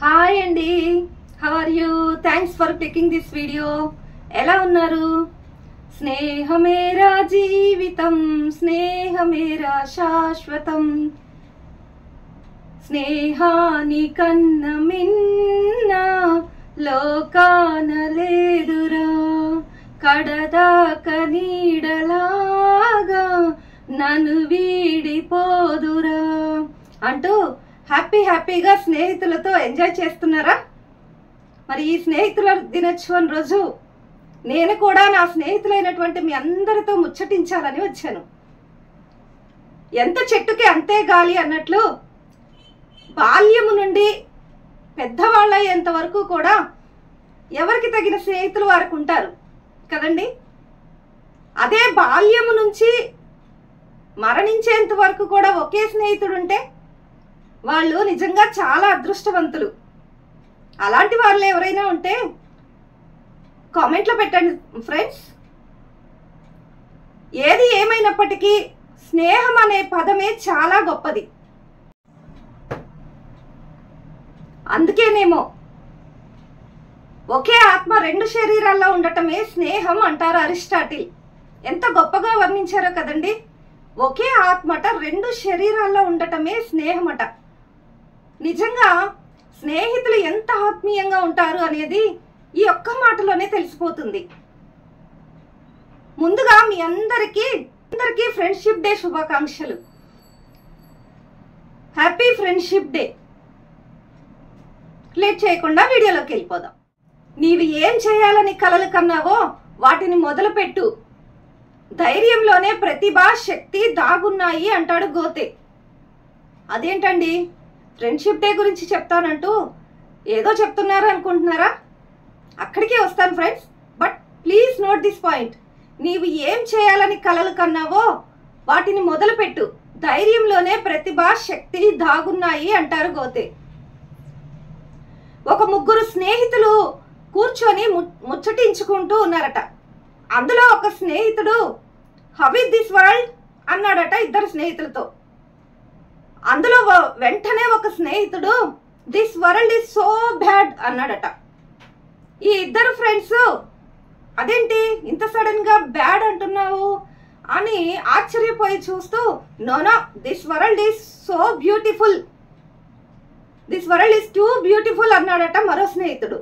Hi అండి, how are you? Thanks for clicking this video. ఎలా ఉన్నారు? స్నేహమేరా జీవితం, స్నేహమేరా శాశ్వతం, స్నేహాని కన్న మిన్న లోకాన లేదురా, కడదాక నీడలాగా నన్ను వీడిపోదురా అంటూ హ్యాపీగా స్నేహితులతో ఎంజాయ్ చేస్తున్నారా? మరి ఈ స్నేహితుల దినోత్సవం రోజు నేను కూడా నా స్నేహితులైనటువంటి మీ అందరితో ముచ్చటించాలని వచ్చాను. ఎంత చెట్టుకి అంతే గాలి అన్నట్లు బాల్యము నుండి పెద్దవాళ్ళయ్యేంత వరకు కూడా ఎవరికి తగిన స్నేహితులు వారికి ఉంటారు కదండి. అదే బాల్యము నుంచి మరణించేంత వరకు కూడా ఒకే స్నేహితుడు ఉంటే వాళ్ళు నిజంగా చాలా అదృష్టవంతులు. అలాంటి వాళ్ళు ఎవరైనా ఉంటే కామెంట్లో పెట్టండి ఫ్రెండ్స్. ఏది ఏమైనప్పటికీ స్నేహం అనే పదమే చాలా గొప్పది. అందుకేనేమో ఒకే ఆత్మ రెండు శరీరాల్లో ఉండటమే స్నేహం అంటారు అరిస్టాటిల్. ఎంత గొప్పగా వర్ణించారో కదండి. ఒకే ఆత్మట రెండు శరీరాల్లో ఉండటమే స్నేహమట. నిజంగా స్నేహితులు ఎంత ఆత్మీయంగా ఉంటారు అనేది ఈ ఒక్క మాటలోనే తెలిసిపోతుంది. ముందుగా మీ అందరికీ ఫ్రెండ్షిప్ డే శుభాకాంక్షలు. Happy friendship day. లేట్ చేయకుండా వీడియోలోకి వెళ్ళిపోదాం. నీవు ఏం చేయాలని కలలు కన్నావో వాటిని మొదలుపెట్టు, ధైర్యంలోనే ప్రతిభ శక్తి దాగున్నాయి అంటాడు గోతే. అదేంటండి ఫ్రెండ్షిప్ డే గురించి చెప్తానంటూ ఏదో చెప్తున్నారు అనుకుంటున్నారా? అక్కడికే వస్తాను friends. But please note this point. నీవు ఏం చేయాలని కలలు కన్నావో వాటిని మొదలుపెట్టు, ధైర్యంలోనే ప్రతిభ శక్తి దాగున్నాయి అంటారు గోతే. ఒక ముగ్గురు స్నేహితులు కూర్చొని ముచ్చటించుకుంటూ ఉన్నారట. అందులో ఒక స్నేహితుడు హౌ ఇస్ దిస్ వరల్డ్ అన్నాడట ఇద్దరు స్నేహితులతో. అందులో వెంటనే ఒక స్నేహితుడు this world is so bad అన్నాడట. ఈ ఇద్దరు ఫ్రెండ్స్ అదేంటి ఇంత సడన్ గా బ్యాడ్ అంటున్నావు అని ఆశ్చర్యపోయి చూస్తూ no this world is so beautiful, this world is too beautiful అన్నాడట మరో స్నేహితుడు.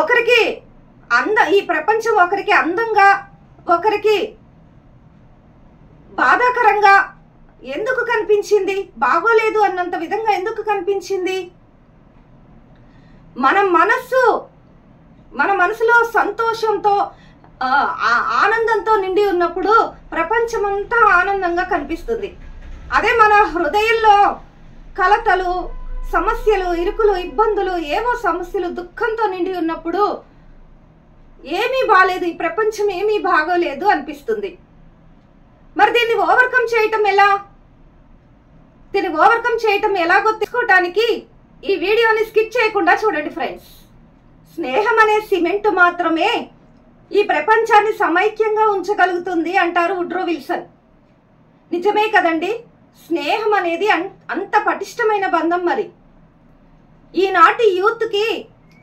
ఒకరికి ఈ ప్రపంచం ఒకరికి అందంగా ఒకరికి బాధాకరంగా ఎందుకు కనిపించింది? బాగోలేదు అన్నంత విధంగా ఎందుకు కనిపించింది? మన మనసులో సంతోషంతో ఆనందంతో నిండి ఉన్నప్పుడు ప్రపంచమంతా ఆనందంగా కనిపిస్తుంది. అదే మన హృదయంలో కలతలు, సమస్యలు, ఇరుకులు, ఇబ్బందులు, ఏవో సమస్యలు, దుఃఖంతో నిండి ఉన్నప్పుడు ఏమీ బాలేదు, ఈ ప్రపంచం ఏమీ బాగోలేదు అనిపిస్తుంది. మరి దీన్ని ఓవర్కమ్ చేయటం ఎలా? దీన్ని ఓవర్కమ్ చేయటం ఎలాగో తెలుసుకోవటానికి ఈ వీడియోని స్కిప్ చేయకుండా చూడండి ఫ్రెండ్స్. స్నేహం అనే సిమెంట్ మాత్రమే ఈ ప్రపంచాన్ని సమైక్యంగా ఉంచగలుగుతుంది అంటారు వుడ్రో విల్సన్. నిజమే కదండి. స్నేహం అనేది అంత పటిష్టమైన బంధం. మరి ఈనాటి యూత్కి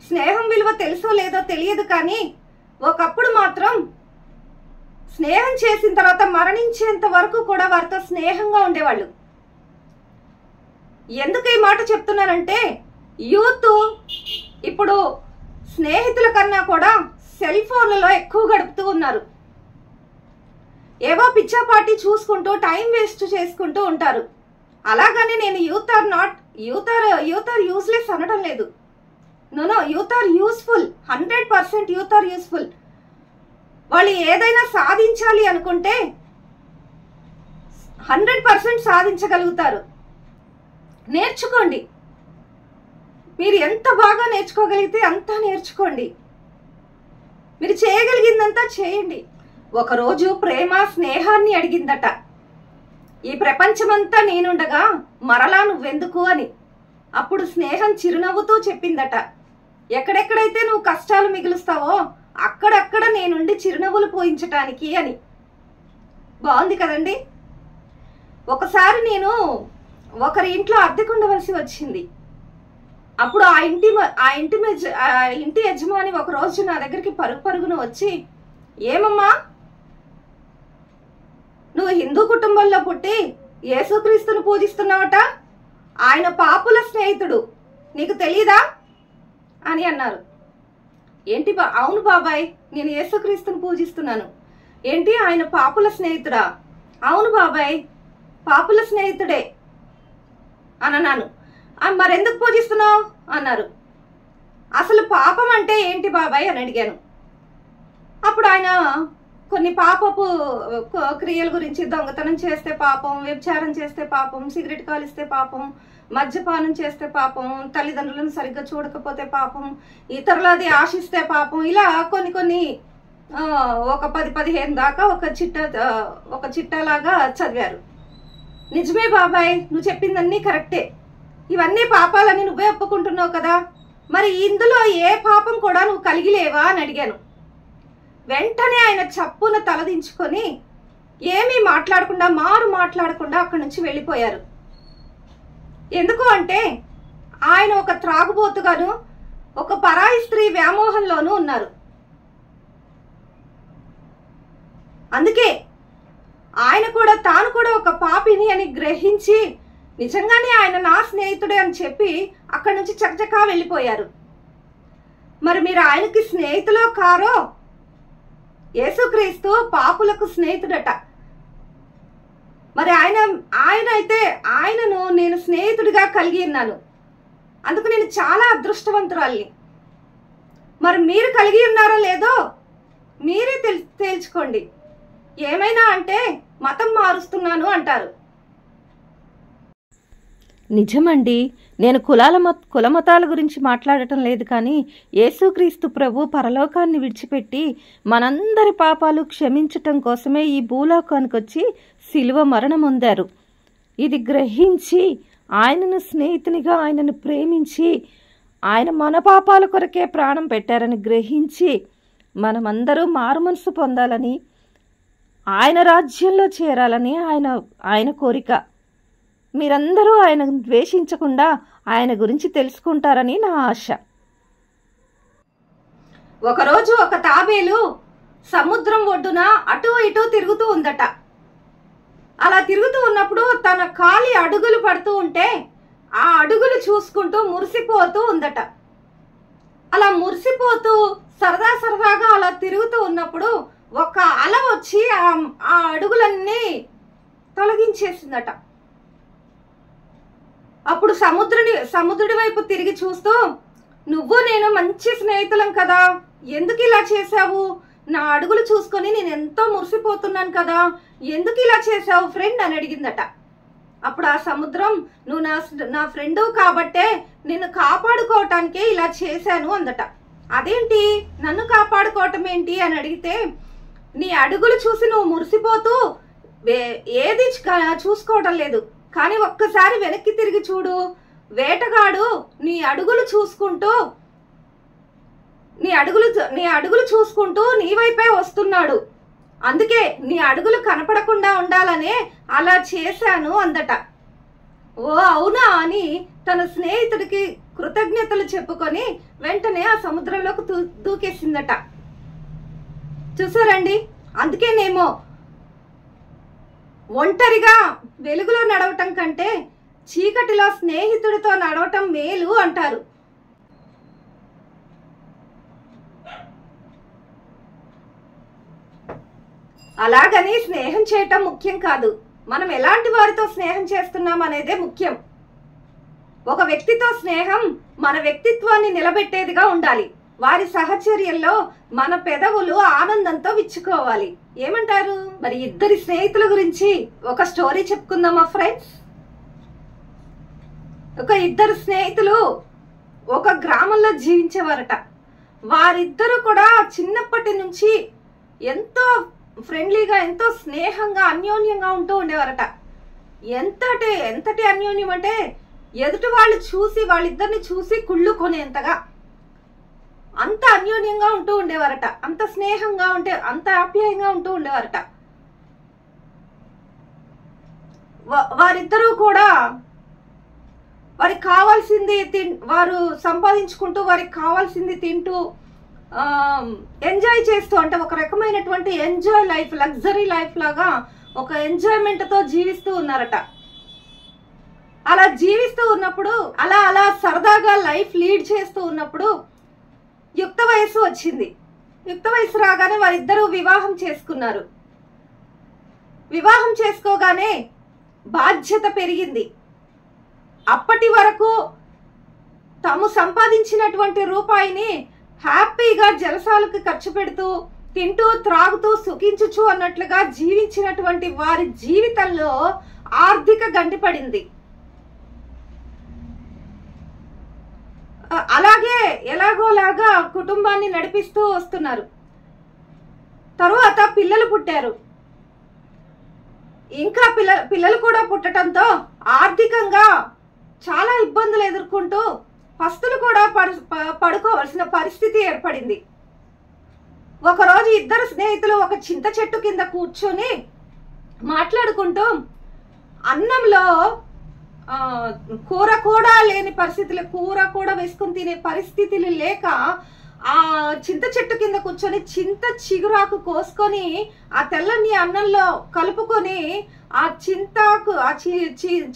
స్నేహం విలువ తెలుసో లేదో తెలియదు, కానీ ఒకప్పుడు మాత్రం స్నేహం చేసిన తర్వాత మరణించేంత వరకు కూడా వారితో స్నేహంగా ఉండేవాళ్ళు. ఎందుకు ఈ మాట చెప్తున్నానంటే యూత్ ఇప్పుడు స్నేహితుల కన్నా కూడా సెల్ ఫోన్లలో ఎక్కువ గడుపుతూ ఉన్నారు. ఏవో పిచ్చాపాటి చూసుకుంటూ టైం వేస్ట్ చేసుకుంటూ ఉంటారు. అలాగని నేను యూత్ ఆర్ యూస్లెస్ అనడం లేదు. No, youth are useful. 100% youth are useful. వాళ్ళు ఏదైనా సాధించాలి అనుకుంటే 100% సాధించగలుగుతారు. నేర్చుకోండి. మీరు ఎంత బాగా నేర్చుకోగలిగితే అంతా నేర్చుకోండి. మీరు చేయగలిగిందంతా చేయండి. ఒకరోజు ప్రేమ స్నేహాన్ని అడిగిందట. ఈ ప్రపంచమంతా నేనుండగా మరలా నువ్వెందుకు అని. అప్పుడు స్నేహం చిరునవ్వుతూ చెప్పిందట, ఎక్కడెక్కడైతే నువ్వు కష్టాలు మిగులుస్తావో అక్కడక్కడ నేనుండి చిరునవ్వులు పోయించటానికి అని. బాగుంది కదండి. ఒకసారి నేను ఒకరి ఇంట్లో అద్దెకుండవలసి వచ్చింది. అప్పుడు ఆ ఇంటి యజమాని ఒక రోజు నా దగ్గరికి పరుగున వచ్చి, ఏమమ్మా, నువ్వు హిందూ కుటుంబంలో పుట్టి యేసుక్రీస్తును పూజిస్తున్నావట, ఆయన పాపుల స్నేహితుడు, నీకు తెలీదా అని అన్నారు. ఏంటి అవును బాబాయ్, నేను యేసుక్రీస్తును పూజిస్తున్నాను. ఏంటి ఆయన పాపుల స్నేహితుడా? అవును బాబాయ్, పాపుల స్నేహితుడే అని అన్నాను. మరెందుకు పూజిస్తున్నావు అన్నారు. అసలు పాపం అంటే ఏంటి బాబాయ్ అని అడిగాను. అప్పుడు ఆయన కొన్ని పాపపు క్రియల గురించి, దొంగతనం చేస్తే పాపం, వ్యభిచారం చేస్తే పాపం, సిగరెట్ కాలిస్తే పాపం, మద్యపానం చేస్తే పాపం, తల్లిదండ్రులను సరిగ్గా చూడకపోతే పాపం, ఇతరులది ఆశిస్తే పాపం, ఇలా కొన్ని ఒక 10-15 దాకా ఒక చిట్టాలాగా చదివారు. నిజమే బాబాయ్, నువ్వు చెప్పిందన్నీ కరెక్టే, ఇవన్నీ పాపాలని నువ్వే ఒప్పుకుంటున్నావు కదా, మరి ఇందులో ఏ పాపం కూడా నువ్వు కలిగి లేవా అని అడిగాను. వెంటనే ఆయన చప్పున తలదించుకొని ఏమీ మాట్లాడకుండా అక్కడి నుంచి వెళ్ళిపోయారు. ఎందుకు అంటే ఆయన ఒక త్రాగుబోతుగాను, ఒక పరాయి స్త్రీ వ్యామోహంలోనూ ఉన్నారు. అందుకే తాను కూడా ఒక పాపిని అని గ్రహించి నిజంగానే ఆయన నా స్నేహితుడే అని చెప్పి అక్కడి నుంచి చకచకా వెళ్ళిపోయారు. మరి మీరు ఆయనకి స్నేహితులో కారో? యేసుక్రీస్తు పాపులకు స్నేహితుడట. మరి ఆయనను నేను స్నేహితుడిగా కలిగి ఉన్నాను. అందుకు నేను చాలా అదృష్టవంతురాల్ని. మరి మీరు కలిగి ఉన్నారో లేదో మీరే తేల్చుకోండి. ఏమైనా అంటే మతం మారుస్తున్నాను అంటారు. నిజమండి, నేను కులమతాల గురించి మాట్లాడటం లేదు, కానీ యేసుక్రీస్తు ప్రభు పరలోకాన్ని విడిచిపెట్టి మనందరి పాపాలు క్షమించటం కోసమే ఈ భూలోకానికి వచ్చి శిలువ మరణం పొందారు. ఇది గ్రహించి ఆయనను స్నేహితునిగా, ఆయనను ప్రేమించి, ఆయన మన పాపాల కొరకే ప్రాణం పెట్టారని గ్రహించి మనమందరూ మారుమనసు పొందాలని, ఆయన రాజ్యంలో చేరాలని ఆయన కోరిక. మీరందరూ ఆయన ద్వేషించకుండా ఆయన గురించి తెలుసుకుంటారని నా ఆశ. ఒకరోజు ఒక తాబేలు సముద్రం ఒడ్డున అటు ఇటు తిరుగుతూ ఉందట. అలా తిరుగుతూ ఉన్నప్పుడు తన కాలి అడుగులు పడుతూ ఉంటే ఆ అడుగులు చూసుకుంటూ మురిసిపోతూ ఉందట. అలా మురిసిపోతూ సరదాగా అలా తిరుగుతూ ఉన్నప్పుడు ఒక అల వచ్చి ఆ అడుగులన్నీ తొలగించేసిందట. అప్పుడు సముద్రుడి వైపు తిరిగి చూస్తూ, నువ్వు నేను మంచి స్నేహితులం కదా, ఎందుకు ఇలా చేశావు? నా అడుగులు చూసుకొని నేను ఎంతో మురిసిపోతున్నాను కదా, ఎందుకు ఇలా చేశావు ఫ్రెండ్ అని అడిగిందట. అప్పుడు ఆ సముద్రం, నువ్వు నా ఫ్రెండు కాబట్టే నిన్ను కాపాడుకోవటానికే ఇలా చేశాను అందట. అదేంటి, నన్ను కాపాడుకోవటం ఏంటి అని అడిగితే, నీ అడుగులు చూసి నువ్వు మురిసిపోతూ ఏది చూసుకోవటం లేదు, కానీ ఒక్కసారి వెనక్కి తిరిగి చూడు, వేటగాడు నీ అడుగులు చూసుకుంటూ నీ వైపే వస్తున్నాడు, అందుకే నీ అడుగులు కనపడకుండా ఉండాలనే అలా చేశాను అందట. ఓ అవునా అని తన స్నేహితుడికి కృతజ్ఞతలు చెప్పుకొని వెంటనే ఆ సముద్రంలోకి దూకేసిందట. చూసారండి, అందుకేనేమో ఒంటరిగా వెలుగులో నడవటం కంటే చీకటిలో స్నేహితుడితో నడవటం మేలు అంటారు. అలాగని స్నేహం చేయటం ముఖ్యం కాదు, మనం ఎలాంటి వారితో స్నేహం చేస్తున్నాం అనేదే ముఖ్యం. ఒక వ్యక్తితో స్నేహం మన వ్యక్తిత్వాన్ని నిలబెట్టేదిగా ఉండాలి. వారి సహచర్యంలో మన పెదవులు ఆనందంతో విచ్చుకోవాలి. ఏమంటారు? మరి ఇద్దరి స్నేహితుల గురించి ఒక స్టోరీ చెప్పుకుందామా ఫ్రెండ్స్? ఇద్దరు స్నేహితులు ఒక గ్రామంలో జీవించేవారట. వారిద్దరూ కూడా చిన్నప్పటి నుంచి ఎంతో ఫ్రెండ్లీగా, ఎంతో స్నేహంగా, అన్యోన్యంగా ఉంటూ ఉండేవారట. ఎంతటి అన్యోన్యం అంటే ఎదుటి వాళ్ళిద్దరిని చూసి కుళ్ళుకొనేంతగా అంత అన్యోన్యంగా ఉంటూ ఉండేవారట. అంత స్నేహంగా అంత ఆప్యాయంగా ఉంటూ ఉండేవారట. వారిద్దరూ కూడా వారికి కావాల్సింది వారు సంపాదించుకుంటూ వారికి కావాల్సింది తింటూ ఎంజాయ్ చేస్తూ, అంటే ఒక రకమైనటువంటి ఎంజాయ్ లైఫ్, లగ్జరీ లైఫ్ లాగా ఒక ఎంజాయ్మెంట్తో జీవిస్తూ ఉన్నారట. అలా జీవిస్తూ ఉన్నప్పుడు, అలా సరదాగా లైఫ్ లీడ్ చేస్తూ ఉన్నప్పుడు యుక్త వయసు వచ్చింది. యుక్త వయసు రాగానే వారిద్దరూ వివాహం చేసుకున్నారు. వివాహం చేసుకోగానే బాధ్యత పెరిగింది. అప్పటి వరకు తాము సంపాదించినటువంటి రూపాయిని హ్యాపీగా జలసాలకు ఖర్చు పెడుతూ తింటూ త్రాగుతూ సుఖించుచు అన్నట్లుగా జీవించినటువంటి వారి జీవితంలో ఆర్థిక గండి పడింది. అలాగే ఎలాగోలాగా కుటుంబాన్ని నడిపిస్తూ వస్తున్నారు. తరువాత పిల్లలు పుట్టారు. ఇంకా పిల్లలు కూడా పుట్టడంతో ఆర్థికంగా చాలా ఇబ్బందులు ఎదుర్కొంటూ పస్తులు కూడా పడుకోవలసిన పరిస్థితి ఏర్పడింది. ఒకరోజు ఇద్దరు స్నేహితులు ఒక చింత చెట్టు కింద కూర్చొని మాట్లాడుకుంటూ అన్నంలో కూర కూడా లేని పరిస్థితులు, కూర కూడా వేసుకుని తినే పరిస్థితులు లేక ఆ చింత చెట్టు కింద కూర్చొని చింత చిగురాకు కోసుకొని ఆ తెల్లని అన్నంలో కలుపుకొని ఆ చింతాకు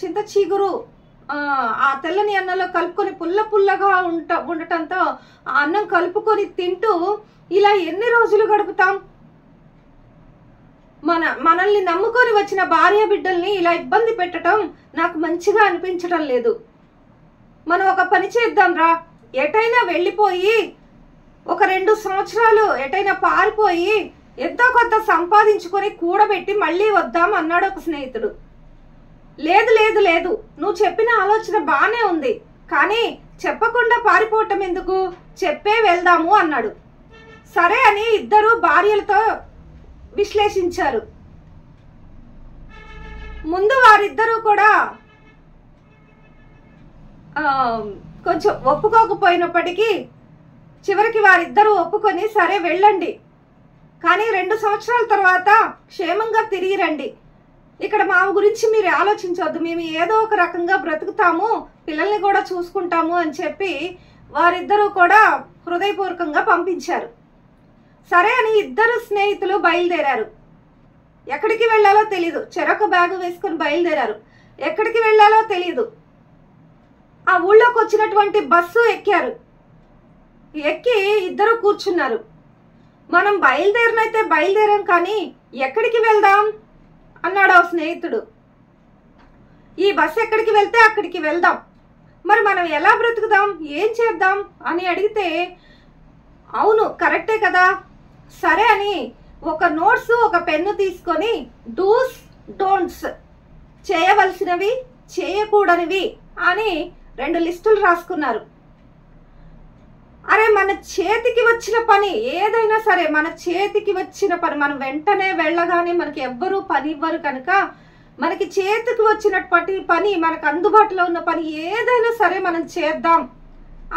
చింత చిగురు ఆ తెల్లని అన్నంలో కలుపుకొని పుల్లగా ఉండటంతో ఆ అన్నం కలుపుకొని తింటూ ఇలా ఎన్ని రోజులు గడుపుతాం? మనల్ని నమ్ముకొని వచ్చిన భార్య బిడ్డల్ని ఇలా ఇబ్బంది పెట్టడం నాకు మంచిగా అనిపించడం లేదు. మనం ఒక పని చేద్దాం రా, ఎటైనా వెళ్ళిపోయి ఒక 2 సంవత్సరాలు ఎటైనా పారిపోయి ఎంతో కొంత సంపాదించుకొని కూడబెట్టి మళ్ళీ వద్దాం అన్నాడు ఒక స్నేహితుడు. లేదు లేదు లేదు, నువ్వు చెప్పిన ఆలోచన బానే ఉంది, కానీ చెప్పకుండా పారిపోవటం ఎందుకు, చెప్పే వెళ్దాము అన్నాడు. సరే అని ఇద్దరు భార్యలతో విశ్లేషించారు. ముందు వారిద్దరూ కూడా కొంచెం ఒప్పుకోకపోయినప్పటికీ చివరికి వారిద్దరూ ఒప్పుకొని సరే వెళ్ళండి, కానీ 2 సంవత్సరాల తర్వాత క్షేమంగా తిరిగి రండి, ఇక్కడ మా గురించి మీరు ఆలోచించవద్దు, మేము ఏదో ఒక రకంగా బ్రతుకుతాము, పిల్లల్ని కూడా చూసుకుంటాము అని చెప్పి వారిద్దరూ కూడా హృదయపూర్వకంగా పంపించారు. సరే అని ఇద్దరు స్నేహితులు బయలుదేరారు. ఎక్కడికి వెళ్ళాలో తెలీదు, చెరొక బ్యాగు వేసుకుని బయలుదేరారు. ఎక్కడికి వెళ్ళాలో తెలీదు. ఆ ఊళ్ళోకి వచ్చినటువంటి బస్సు ఎక్కారు. ఎక్కి ఇద్దరు కూర్చున్నారు. మనం బయలుదేరినైతే బయలుదేరాం, కానీ ఎక్కడికి వెళ్దాం అన్నాడు ఆ స్నేహితుడు. ఈ బస్సు ఎక్కడికి వెళ్తే అక్కడికి వెళ్దాం, మరి మనం ఎలా బ్రతుకుదాం, ఏం చేద్దాం అని అడిగితే అవును కరెక్టే కదా, సరే అని ఒక నోట్స్ ఒక పెన్ను తీసుకొని డూస్ డోంట్స్, చేయవలసినవి చేయకూడనివి అని 2 లిస్టులు రాసుకున్నారు. అరే మన చేతికి వచ్చిన పని ఏదైనా సరే, మన చేతికి వచ్చిన పని మనం వెంటనే వెళ్ళగానే మనకి ఎవ్వరూ పని ఇవ్వరు కనుక మనకి చేతికి వచ్చినటువంటి పని, మనకు అందుబాటులో ఉన్న పని ఏదైనా సరే మనం చేద్దాం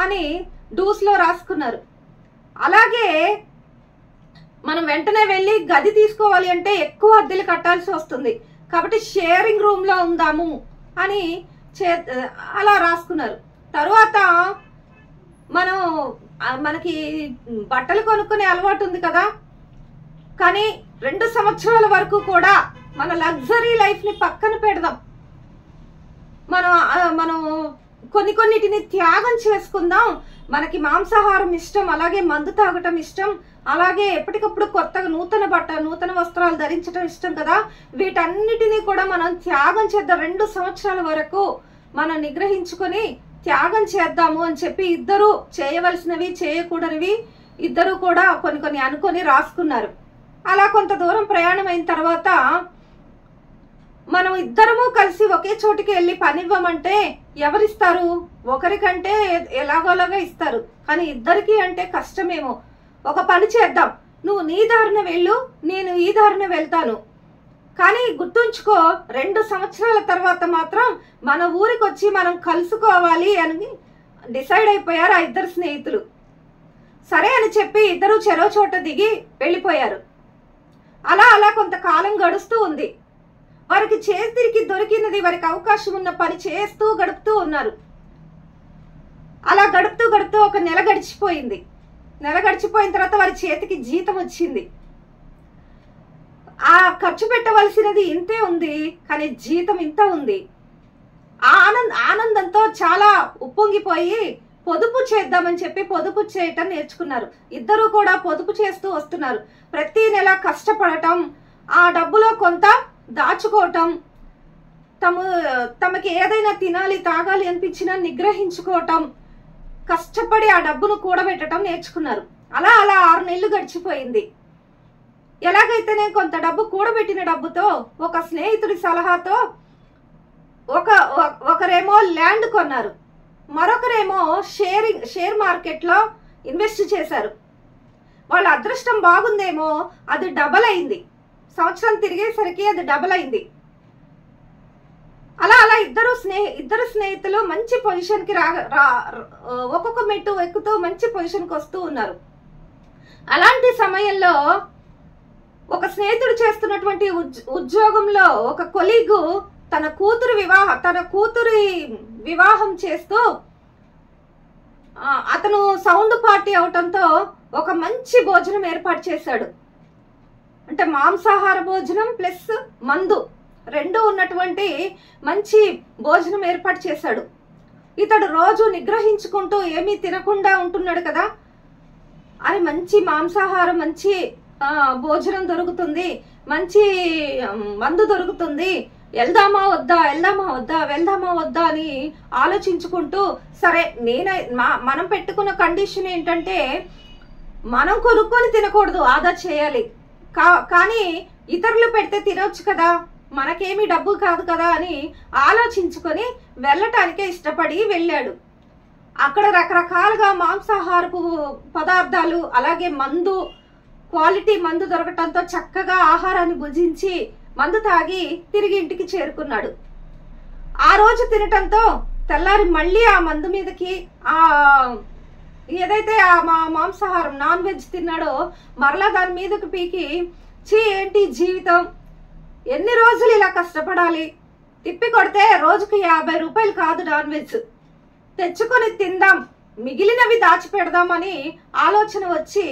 అని డూస్లో రాసుకున్నారు. అలాగే మనం వెంటనే వెళ్ళి గది తీసుకోవాలి అంటే ఎక్కువ అద్దెలు కట్టాల్సి వస్తుంది, కాబట్టి షేరింగ్ రూమ్లో ఉందాము అని అలా రాసుకున్నారు. తర్వాత మనకి బట్టలు కొనుక్కునే అలవాటు ఉంది కదా, కానీ 2 సంవత్సరాల వరకు కూడా మన లగ్జరీ లైఫ్ని పక్కన పెడదాం, మనం కొన్నిటిని త్యాగం చేసుకుందాం. మనకి మాంసాహారం ఇష్టం, అలాగే మందు తాగటం ఇష్టం, అలాగే ఎప్పటికప్పుడు కొత్తగా నూతన వస్త్రాలు ధరించడం ఇష్టం కదా, వీటన్నిటినీ కూడా మనం త్యాగం చేద్దాం. 2 సంవత్సరాల వరకు మనం నిగ్రహించుకొని త్యాగం చేద్దాము అని చెప్పి ఇద్దరు చేయవలసినవి చేయకూడనివి ఇద్దరు కూడా కొన్ని అనుకొని రాసుకున్నారు. అలా కొంత దూరం ప్రయాణం అయిన తర్వాత మనం ఇద్దరము కలిసి ఒకే చోటికి వెళ్ళి పని ఇవ్వమంటే ఎవరిస్తారు? ఒకరికంటే ఎలాగోలాగా ఇస్తారు, కానీ ఇద్దరికి అంటే కష్టమేమో. ఒక పని చేద్దాం, నువ్వు నీ దారిన వెళ్ళు, నేను ఈ దారిన వెళ్తాను, కానీ గుర్తుంచుకో 2 సంవత్సరాల తర్వాత మాత్రం మన ఊరికి వచ్చి మనం కలుసుకోవాలి అని డిసైడ్ అయిపోయారు ఆ ఇద్దరు స్నేహితులు. సరే అని చెప్పి ఇద్దరు చెరో చోట దిగి వెళ్ళిపోయారు. అలా కొంతకాలం గడుస్తూ ఉంది. వారికి చేతికి దొరికినది, వారికి అవకాశం ఉన్న పని చేస్తూ గడుపుతూ ఉన్నారు. అలా గడుపుతూ గడుపుతూ ఒక నెల గడిచిపోయింది. నెల గడిచిపోయిన తర్వాత వారి చేతికి జీతం వచ్చింది. ఆ ఖర్చు పెట్టవలసినది ఇంతే ఉంది, కానీ జీతం ఇంత ఉంది. ఆనందంతో చాలా ఉప్పొంగిపోయి పొదుపు చేద్దామని చెప్పి పొదుపు చేయటం నేర్చుకున్నారు. ఇద్దరు కూడా పొదుపు చేస్తూ వస్తున్నారు. ప్రతి నెల కష్టపడటం, ఆ డబ్బులో కొంత దాచుకోవటం, తమకి ఏదైనా తినాలి తాగాలి అనిపించినా నిగ్రహించుకోవటం, కష్టపడి ఆ డబ్బును కూడబెట్టడం నేర్చుకున్నారు. అలా 6 నెలలు గడిచిపోయింది. ఎలాగైతే నేను కొంత డబ్బు కూడబెట్టిన డబ్బుతో ఒక స్నేహితుడి సలహాతో ఒకరేమో ల్యాండ్ కొన్నారు, మరొకరేమో షేర్ మార్కెట్లో ఇన్వెస్ట్ చేశారు. వాళ్ళ అదృష్టం బాగుందేమో, అది డబల్ అయింది. సంవత్సరం తిరిగేసరికి అది డబల్ అయింది. అలా ఇద్దరు స్నేహితులు మంచి పొజిషన్కి ఒక్కొక్క మెట్టు ఎక్కుతూ మంచి పొజిషన్కి వస్తూ ఉన్నారు. అలాంటి సమయంలో ఒక స్నేహితుడు చేస్తున్నటువంటి ఉద్యోగంలో ఒక కొలీగు తన కూతురి వివాహం చేస్తూ అతను సౌండ్ పార్టీ అవటంతో ఒక మంచి భోజనం ఏర్పాటు చేశాడు. అంటే మాంసాహార భోజనం ప్లస్ మందు రెండు ఉన్నటువంటి మంచి భోజనం ఏర్పాటు చేశాడు. ఇతడు రోజు నిగ్రహించుకుంటూ ఏమీ తినకుండా ఉంటున్నాడు కదా, అది మంచి మాంసాహారం, మంచి భోజనం దొరుకుతుంది, మంచి మందు దొరుకుతుంది, వెళ్దామా వద్దా అని ఆలోచించుకుంటూ, సరే మనం పెట్టుకున్న కండిషన్ ఏంటంటే మనం కొనుక్కొని తినకూడదు, ఆదా చేయాలి, కానీ ఇతరులు పెడితే తినొచ్చు కదా, మనకేమీ డబ్బు కాదు కదా అని ఆలోచించుకొని వెళ్ళటానికే ఇష్టపడి వెళ్ళాడు. అక్కడ రకరకాలుగా మాంసాహారపు పదార్థాలు, అలాగే మందు, క్వాలిటీ మందు దొరకటంతో చక్కగా ఆహారాన్ని భుజించి మందు తాగి తిరిగి ఇంటికి చేరుకున్నాడు. ఆ రోజు తినటంతో తెల్లారి మళ్ళీ ఆ మందు మీదకి ఏదైతే ఆ మాంసాహారం నాన్ వెజ్ తిన్నాడో మరలా దాని మీదకి పీకి, ఏంటి జీవితం, ఎన్ని రోజులు ఇలా కష్టపడాలి, తిప్పి కొడితే రోజుకి 50 రూపాయలు కాదు నాన్ వెజ్, తెచ్చుకొని తిందాం, మిగిలినవి దాచిపెడదామని ఆలోచన వచ్చి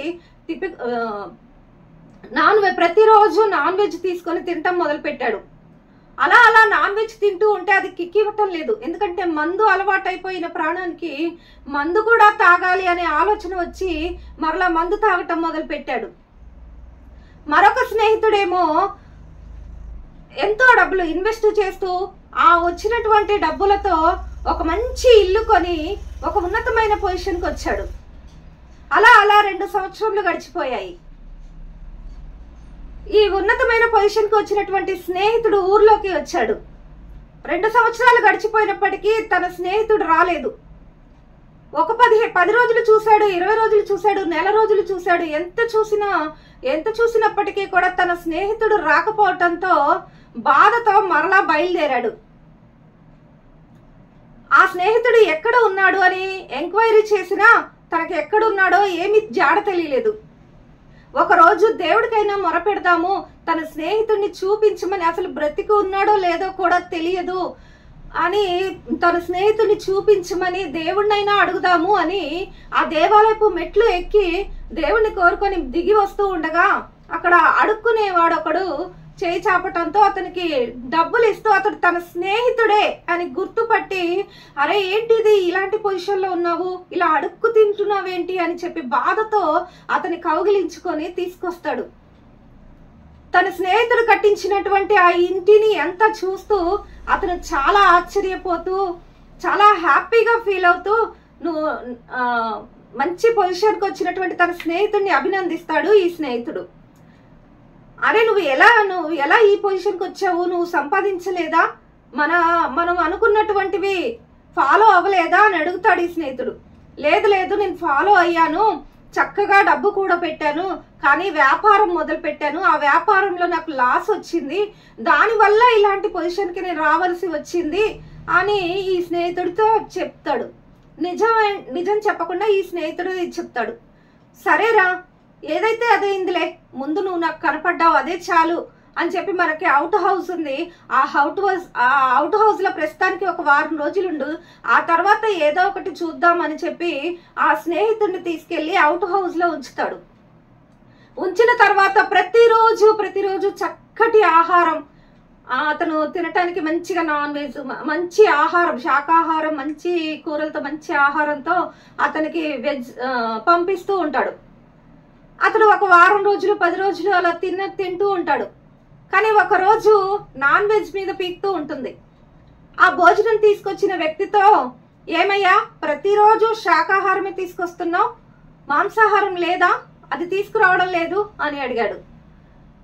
ప్రతిరోజు నాన్ వెజ్ తీసుకొని తినటం మొదలు పెట్టాడు. అలా నాన్ వెజ్ తింటూ ఉంటే అది కిక్కివ్వటం లేదు. ఎందుకంటే మందు అలవాటైపోయిన ప్రాణానికి మందు కూడా తాగాలి అనే ఆలోచన వచ్చి మరలా మందు తాగటం మొదలు పెట్టాడు. మరొక స్నేహితుడేమో ఎంతో డబ్బులు ఇన్వెస్ట్ చేస్తూ ఆ వచ్చినటువంటి డబ్బులతో ఒక మంచి ఇల్లు కొని ఒక ఉన్నతమైన పొజిషన్కి వచ్చాడు. అలా 2 సంవత్సరాలు గడిచిపోయాయి. ఈ ఉన్నతమైన పొజిషన్కి వచ్చినటువంటి స్నేహితుడు ఊర్లోకి వచ్చాడు. 2 సంవత్సరాలు గడిచిపోయినప్పటికీ తన స్నేహితుడు రాలేదు. ఒక 10 రోజులు చూశాడు, 20 రోజులు చూశాడు, నెల రోజులు చూశాడు. ఎంత చూసినప్పటికీ కూడా తన స్నేహితుడు రాకపోవటంతో బాధతో మరలా బయలుదేరాడు. ఆ స్నేహితుడు ఎక్కడ ఉన్నాడు అని ఎంక్వైరీ చేసినా తనకి ఎక్కడున్నాడో ఏమీ జాడ తెలియలేదు. ఒకరోజు దేవుడికైనా మొరపెడదాము, తన స్నేహితుడిని చూపించమని, అసలు బ్రతికి ఉన్నాడో లేదో కూడా తెలియదు అని తన స్నేహితుడిని చూపించమని దేవుడినైనా అడుగుదాము అని ఆ దేవాలయపు మెట్లు ఎక్కి దేవుణ్ణి కోరుకొని దిగి వస్తూ ఉండగా అక్కడ అడుక్కునేవాడు ఒకడు చేయి చాపటంతో అతనికి డబ్బులు ఇస్తూ అతడు తన స్నేహితుడే అని గుర్తుపట్టి, అరే ఏంటిది ఇలాంటి పొజిషన్లో ఉన్నావు, ఇలా అడుక్కు తింటున్నావేంటి అని చెప్పి బాధతో అతని కౌగిలించుకొని తీసుకొస్తాడు. తన స్నేహితుడు కట్టించినటువంటి ఆ ఇంటిని ఎంత చూస్తూ అతను చాలా ఆశ్చర్యపోతూ చాలా హ్యాపీగా ఫీల్ అవుతూ మంచి పొజిషన్కి వచ్చినటువంటి తన స్నేహితుడిని అభినందిస్తాడు. ఈ స్నేహితుడు, అరే నువ్వు ఎలా ఈ పొజిషన్కి వచ్చావు, నువ్వు సంపాదించలేదా, మనం అనుకున్నటువంటివి ఫాలో అవ్వలేదా అని అడుగుతాడు ఈ స్నేహితుడు. లేదు నేను ఫాలో అయ్యాను, చక్కగా డబ్బు కూడా పెట్టాను, కానీ వ్యాపారం మొదలు పెట్టాను, ఆ వ్యాపారంలో నాకు లాస్ వచ్చింది, దానివల్ల ఇలాంటి పొజిషన్కి నేను రావాల్సి వచ్చింది అని ఈ స్నేహితుడితో చెప్తాడు. నిజం చెప్పకుండా ఈ స్నేహితుడు చెప్తాడు. సరేరా, ఏదైతే అదైందిలే, ముందు నువ్వు నాకు కనపడ్డావు అదే చాలు అని చెప్పి మనకి అవుట్ హౌస్ ఉంది. ఆ అవుట్ హౌస్ లో ప్రస్తుతానికి ఒక వారం రోజులుండు, ఆ తర్వాత ఏదో ఒకటి చూద్దామని చెప్పి ఆ స్నేహితుడిని తీసుకెళ్లి అవుట్ హౌస్ లో ఉంచుతాడు. ఉంచిన తర్వాత ప్రతిరోజు చక్కటి ఆహారం, అతను తినటానికి మంచిగా నాన్ వెజ్, మంచి ఆహారం, శాకాహారం, మంచి కూరలతో, మంచి ఆహారంతో అతనికి వెజ్ పంపిస్తూ ఉంటాడు. అతను ఒక వారం రోజులు 10 రోజులు అలా తింటూ ఉంటాడు. కానీ ఒకరోజు నాన్ వెజ్ మీద పీకుతూ ఉంటుంది. ఆ భోజనం తీసుకొచ్చిన వ్యక్తితో, ఏమయ్యా ప్రతిరోజు శాకాహారమే తీసుకొస్తున్నావు, మాంసాహారం లేదా, అది తీసుకురావడం లేదు అని అడిగాడు.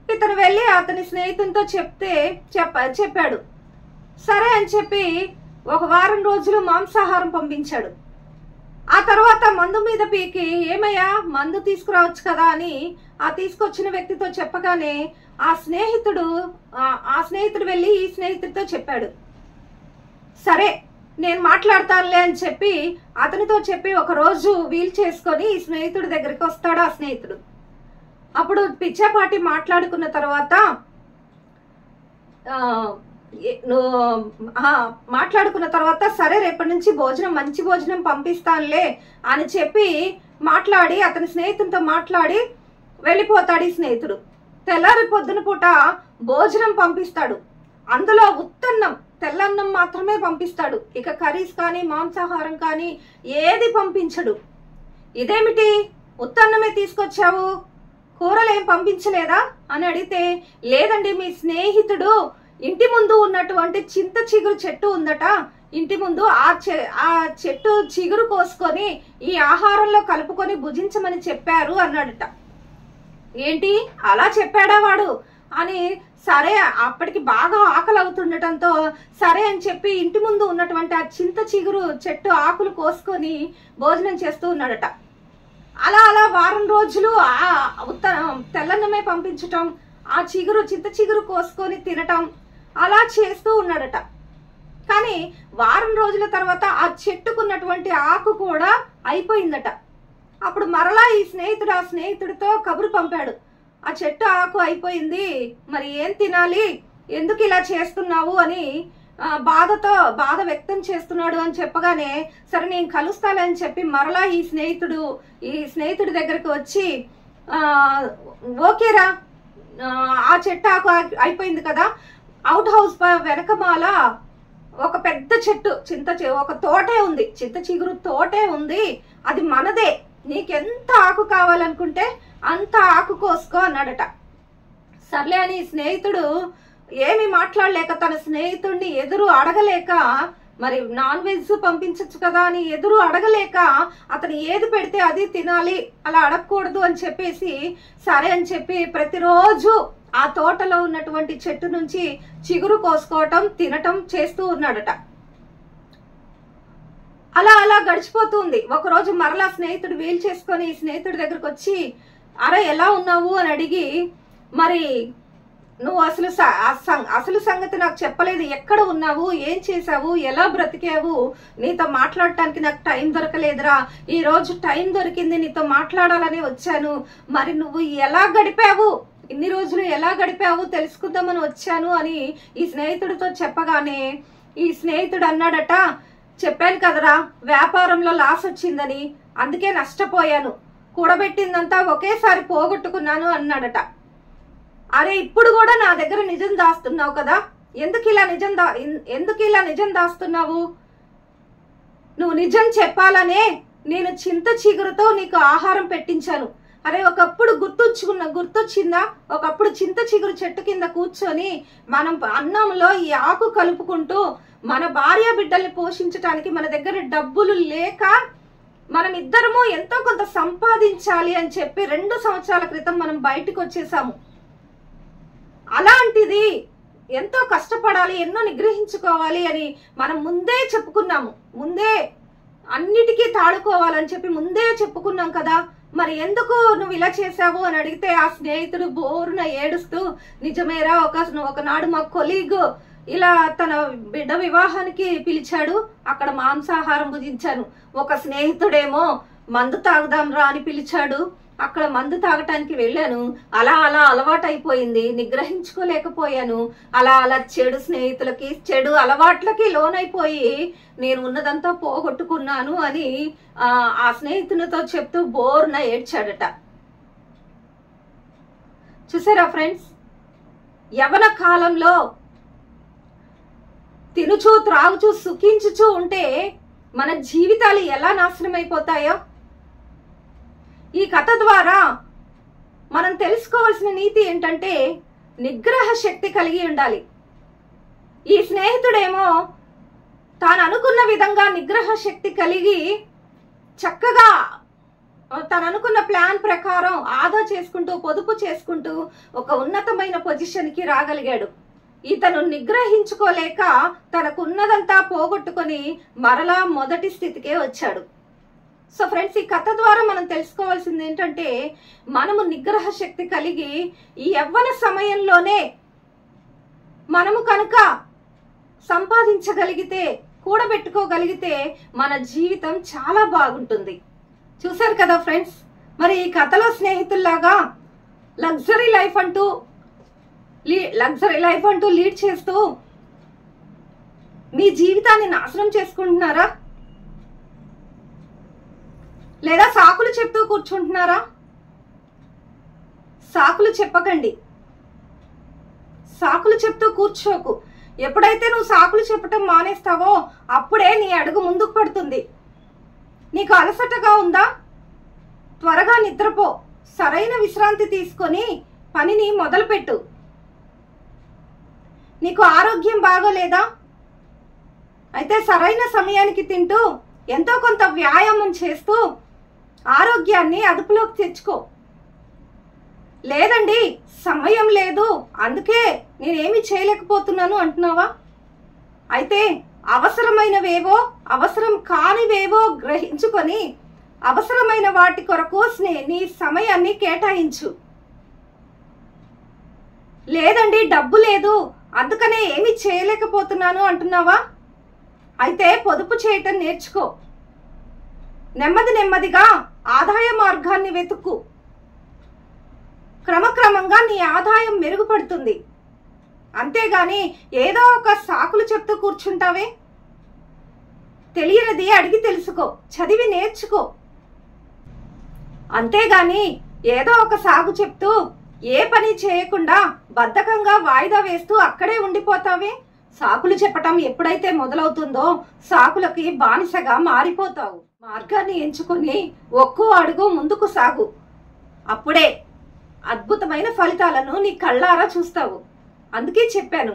ఇతను వెళ్ళి అతని స్నేహితునితో చెప్పాడు. సరే అని చెప్పి ఒక వారం రోజులు మాంసాహారం పంపించాడు. ఆ తర్వాత మందు మీద పీకి, ఏమయ్యా మందు తీసుకురావచ్చు కదా అని ఆ తీసుకొచ్చిన వ్యక్తితో చెప్పగానే ఆ స్నేహితుడు వెళ్ళి ఈ స్నేహితుడితో చెప్పాడు. సరే నేను మాట్లాడతానులే అని చెప్పి అతనితో చెప్పి ఒక రోజు వీలు చేసుకొని ఈ స్నేహితుడి దగ్గరికి వస్తాడు. ఆ స్నేహితుడు అప్పుడు పిచ్చాపాటి మాట్లాడుకున్న తర్వాత సరే రేపటి నుంచి మంచి భోజనం పంపిస్తానులే అని చెప్పి మాట్లాడి అతని స్నేహితునితో మాట్లాడి వెళ్ళిపోతాడు. ఈ స్నేహితుడు తెల్లారి పొద్దున పూట భోజనం పంపిస్తాడు. అందులో ఉత్తన్నం, తెల్లన్నం మాత్రమే పంపిస్తాడు. ఇక కర్రీస్ కానీ మాంసాహారం కానీ ఏది పంపించడు. ఇదేమిటి ఉత్తన్నమే తీసుకొచ్చావు, కూరలు ఏం పంపించలేదా అని అడిగితే, లేదండి మీ స్నేహితుడు ఇంటి ముందు ఉన్నటువంటి చింత చిగురు చెట్టు ఉందట, ఇంటి ముందు ఆ చెట్టు చిగురు కోసుకొని ఈ ఆహారంలో కలుపుకొని భుజించమని చెప్పారు అన్నాడట. ఏంటి అలా చెప్పాడా వాడు అని, సరే అప్పటికి బాగా ఆకలి అవుతుండటంతో సరే అని చెప్పి ఇంటి ముందు ఉన్నటువంటి ఆ చింత చిగురు చెట్టు ఆకులు కోసుకొని భోజనం చేస్తూ ఉన్నాడట. అలా వారం రోజులు తెల్లన్నమే పంపించటం, ఆ చింత చిగురు కోసుకొని తినటం అలా చేస్తూ ఉన్నాడట. కానీ వారం రోజుల తర్వాత ఆ చెట్టుకున్నటువంటి ఆకు కూడా అయిపోయిందట. అప్పుడు మరలా ఈ స్నేహితుడు ఆ స్నేహితుడితో కబురు పంపాడు, ఆ చెట్టు ఆకు అయిపోయింది, మరి ఏం తినాలి, ఎందుకు ఇలా చేస్తున్నావు అని బాధ వ్యక్తం చేస్తున్నాడు అని చెప్పగానే, సరే నేను కలుస్తాలే అని చెప్పి మరలా ఈ స్నేహితుడి దగ్గరకు వచ్చి, ఓకేరా ఆ చెట్టు ఆకు అయిపోయింది కదా, అవుట్ హౌస్ వెనకమాల ఒక పెద్ద చెట్టు ఒక తోటే ఉంది, చింత చిగురు తోటే ఉంది, అది మనదే, నీకెంత ఆకు కావాలనుకుంటే అంత ఆకు కోసుకో అన్నాడట. సర్లే అని స్నేహితుడు ఏమి మాట్లాడలేక, తన స్నేహితుడిని ఎదురు అడగలేక, మరి నాన్ వెజ్ పంపించచ్చు కదా అని ఎదురు అడగలేక, అతను ఏది పెడితే అది తినాలి, అలా అడగకూడదు అని చెప్పేసి సరే అని చెప్పి ప్రతిరోజు ఆ తోటలో ఉన్నటువంటి చెట్టు నుంచి చిగురు కోసుకోవటం తినటం చేస్తూ ఉన్నాడట. అలా గడిచిపోతుంది. ఒకరోజు మరలా స్నేహితుడు వీలు చేసుకొని ఈ స్నేహితుడి దగ్గరకు వచ్చి, అరే ఎలా ఉన్నావు అని అడిగి, మరి నువ్వు అసలు సంగతి నాకు చెప్పలేదు, ఎక్కడ ఉన్నావు, ఏం చేసావు, ఎలా బ్రతికావు, నీతో మాట్లాడటానికి నాకు టైం దొరకలేదురా, ఈ రోజు టైం దొరికింది, నీతో మాట్లాడాలని వచ్చాను, మరి నువ్వు ఎలా గడిపావు, ఇన్ని రోజులు ఎలా గడిపావు తెలుసుకుందామని వచ్చాను అని ఈ స్నేహితుడితో చెప్పగానే ఈ స్నేహితుడు అన్నాడట, చెప్పాను కదరా వ్యాపారంలో లాస్ వచ్చిందని, అందుకే నష్టపోయాను, కూడబెట్టిందంతా ఒకేసారి పోగొట్టుకున్నాను అన్నాడట. అరే ఇప్పుడు కూడా నా దగ్గర నిజం దాస్తున్నావు కదా, ఎందుకు ఇలా నిజం దాస్తున్నావు, నువ్వు నిజం చెప్పాలనే నేను చింత చిగురుతో నీకు ఆహారం పెట్టించాను. అరే ఒకప్పుడు గుర్తొచ్చిందా, ఒకప్పుడు చింత చిగురు చెట్టు కింద కూర్చొని మనం అన్నంలో ఈ ఆకు కలుపుకుంటూ మన భార్య బిడ్డల్ని పోషించడానికి మన దగ్గర డబ్బులు లేక మనం ఇద్దరము ఎంతో కొంత సంపాదించాలి అని చెప్పి 2 సంవత్సరాల క్రితం మనం బయటకు వచ్చేసాము. అలాంటిది ఎంతో కష్టపడాలి, ఎన్నో నిగ్రహించుకోవాలి అని మనం ముందే చెప్పుకున్నాము, ముందే అన్నిటికీ తాడుకోవాలని చెప్పి ముందే చెప్పుకున్నాం కదా, మరి ఎందుకు నువ్వు ఇలా చేసావు అని అడిగితే ఆ స్నేహితుడు బోరున ఏడుస్తూ, నిజమేరా ఒకనాడు మా కొలీగ్ ఇలా తన బిడ్డ వివాహానికి పిలిచాడు, అక్కడ మాంసాహారం భుజించాను, ఒక స్నేహితుడేమో మందు తాగుదాం రా అని పిలిచాడు, అక్కడ మందు తాగటానికి వెళ్ళాను, అలా అలా అలవాటు అయిపోయింది, నిగ్రహించుకోలేకపోయాను, అలా అలా చెడు స్నేహితులకి చెడు అలవాట్లకి లోనైపోయి నేను ఉన్నదంతా పోగొట్టుకున్నాను అని ఆ స్నేహితునితో చెప్తూ బోర్న ఏడ్చాడట. చూసారా ఫ్రెండ్స్, యవన కాలంలో తినుచూ త్రాగుచూ సుఖించుచూ ఉంటే మన జీవితాలు ఎలా నాశనం అయిపోతాయో. ఈ కథ ద్వారా మనం తెలుసుకోవాల్సిన నీతి ఏంటంటే నిగ్రహ శక్తి కలిగి ఉండాలి. ఈ స్నేహితుడేమో తాను అనుకున్న విధంగా నిగ్రహ శక్తి కలిగి చక్కగా తను అనుకున్న ప్లాన్ ప్రకారం ఆదా చేసుకుంటూ పొదుపు చేసుకుంటూ ఒక ఉన్నతమైన పొజిషన్కి రాగలిగాడు. ఇతను నిగ్రహించుకోలేక తనకున్నదంతా పోగొట్టుకొని మరలా మొదటి స్థితికే వచ్చాడు. సో ఫ్రెండ్స్, ఈ కథ ద్వారా మనం తెలుసుకోవాల్సింది ఏంటంటే మనము నిగ్రహ శక్తి కలిగి ఈ యవ్వన సమయంలోనే మనము కనుక సంపాదించగలిగితే, కూడబెట్టుకోగలిగితే మన జీవితం చాలా బాగుంటుంది. చూసారు కదా ఫ్రెండ్స్, మరి ఈ కథలో స్నేహితుల్లాగా లగ్జరీ లైఫ్ అంటూ లీడ్ చేస్తూ మీ జీవితాన్ని నాశనం చేసుకుంటున్నారా? లేదా సాకులు చెప్తూ కూర్చుంటున్నారా? సాకులు చెప్పకండి, సాకులు చెప్తూ కూర్చోకు. ఎప్పుడైతే నువ్వు సాకులు చెప్పటం మానేస్తావో అప్పుడే నీ అడుగు ముందుకు పడుతుంది. నీకు అలసటగా ఉందా? త్వరగా నిద్రపో, సరైన విశ్రాంతి తీసుకొని పనిని మొదలుపెట్టు. నీకు ఆరోగ్యం బాగోలేదా? అయితే సరైన సమయానికి తింటూ ఎంతో కొంత వ్యాయామం చేస్తూ ఆరోగ్యాన్ని అదుపులోకి తెచ్చుకో. లేదండి సమయం లేదు అందుకే నేనేమి చేయలేకపోతున్నాను అంటున్నావా? అయితే అవసరమైనవేవో అవసరం కానివేవో గ్రహించుకొని అవసరమైన వాటి కొరకు నీ సమయాన్ని కేటాయించు. లేదండి డబ్బు లేదు అందుకనే ఏమి చేయలేకపోతున్నాను అంటున్నావా? అయితే పొదుపు చేయటం నేర్చుకో. నెమ్మది నెమ్మదిగా ఆదాయ మార్గాన్ని వెతుక్కు. క్రమక్రమంగా నీ ఆదాయం మెరుగుపడుతుంది. అంతేగాని ఏదో ఒక సాకులు చెప్తూ కూర్చుంటావే. తెలియనిది అడిగి తెలుసుకో, చదివి నేర్చుకో. అంతేగాని ఏదో ఒక సాగు చెప్తూ ఏ పని చేయకుండా బద్ధకంగా వాయిదా వేస్తూ అక్కడే ఉండిపోతావే. సాకులు చెప్పటం ఎప్పుడైతే మొదలవుతుందో సాకులకి బానిసగా మారిపోతావు. మార్గాన్ని ఎంచుకొని ఒక్కో అడుగు ముందుకు సాగు. అప్పుడే అద్భుతమైన ఫలితాలను నీ కళ్ళారా చూస్తావు. అందుకే చెప్పాను,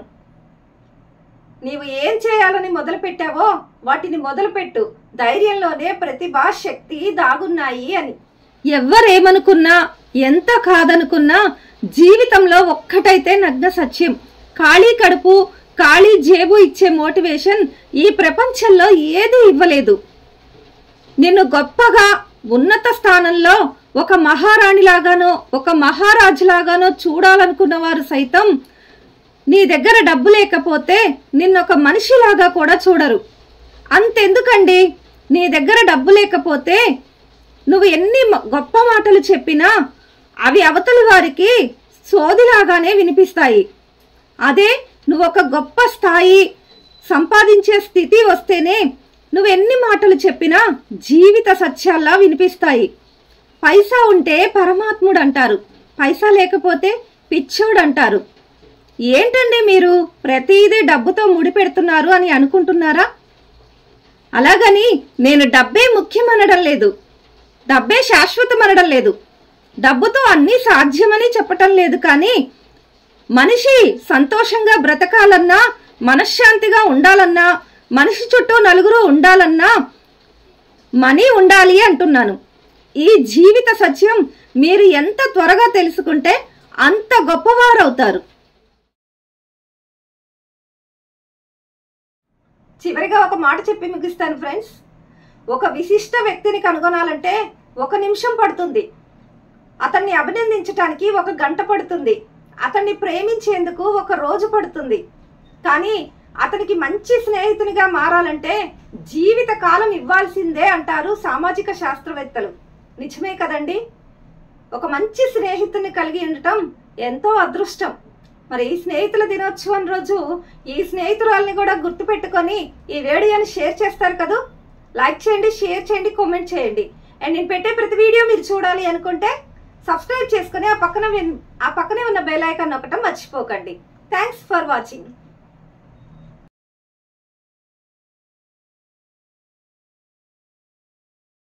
నీవు ఏం చేయాలని మొదలుపెట్టావో వాటిని మొదలుపెట్టు. ధైర్యంలోనే ప్రతిభ శక్తి దాగున్నాయి అని. ఎవ్వరేమనుకున్నా ఎంత కాదనుకున్నా జీవితంలో ఒక్కటైతే నగ్న సత్యం, ఖాళీ కడుపు ఖాళీ జేబు ఇచ్చే మోటివేషన్ ఈ ప్రపంచంలో ఏదీ ఇవ్వలేదు. నిన్ను గొప్పగా ఉన్నత స్థానంలో ఒక మహారాణిలాగానో ఒక మహారాజులాగానో చూడాలనుకున్న వారు సైతం నీ దగ్గర డబ్బు లేకపోతే నిన్నొక మనిషిలాగా కూడా చూడరు. అంతెందుకండి, నీ దగ్గర డబ్బు లేకపోతే నువ్వు ఎన్ని గొప్ప మాటలు చెప్పినా అవి అవతలి వారికి సోదిలాగానే వినిపిస్తాయి. అదే నువ్వు ఒక గొప్ప స్థాయి సంపాదించే స్థితి వస్తేనే నువ్వెన్ని మాటలు చెప్పినా జీవిత సత్యాల్లా వినిపిస్తాయి. పైసా ఉంటే పరమాత్ముడు అంటారు, పైసా లేకపోతే పిచ్చోడు అంటారు. ఏంటండి మీరు ప్రతిదీ డబ్బుతో ముడిపెడుతున్నారు అని అనుకుంటున్నారా? అలాగని నేను డబ్బే ముఖ్యమనడం లేదు, డబ్బే శాశ్వతం అనడం లేదు, డబ్బుతో అన్నీ సాధ్యమని చెప్పటం లేదు. కానీ మనిషి సంతోషంగా బ్రతకాలన్నా, మనశ్శాంతిగా ఉండాలన్నా, మనిషి చుట్టూ నలుగురు ఉండాలన్నా మనీ ఉండాలి అంటున్నాను. ఈ జీవిత సత్యం మీరు ఎంత త్వరగా తెలుసుకుంటే అంత గొప్పవారవుతారు. చివరిగా ఒక మాట చెప్పి ముగిస్తాను ఫ్రెండ్స్. ఒక విశిష్ట వ్యక్తిని కనుగొనాలంటే 1 నిమిషం పడుతుంది. అతన్ని అభినందించటానికి 1 గంట పడుతుంది. అతన్ని ప్రేమించేందుకు 1 రోజు పడుతుంది. కానీ అతనికి మంచి స్నేహితునిగా మారాలంటే జీవిత కాలం ఇవ్వాల్సిందే అంటారు సామాజిక శాస్త్రవేత్తలు. నిజమే కదండి? ఒక మంచి స్నేహితుని కలిగి ఉండటం ఎంతో అదృష్టం. మరి ఈ స్నేహితుల దినోత్సవం రోజు ఈ స్నేహితురాల్ని కూడా గుర్తుపెట్టుకొని ఈ వీడియోని షేర్ చేస్తారు కదా. లైక్ చేయండి, షేర్ చేయండి, కామెంట్ చేయండి. అండ్ నేను పెట్టే ప్రతి వీడియో మీరు చూడాలి అనుకుంటే సబ్స్క్రైబ్ చేసుకుని ఆ పక్కనే ఉన్న బెల్ ఐకాన్ నొక్కటం మర్చిపోకండి. Thanks for watching.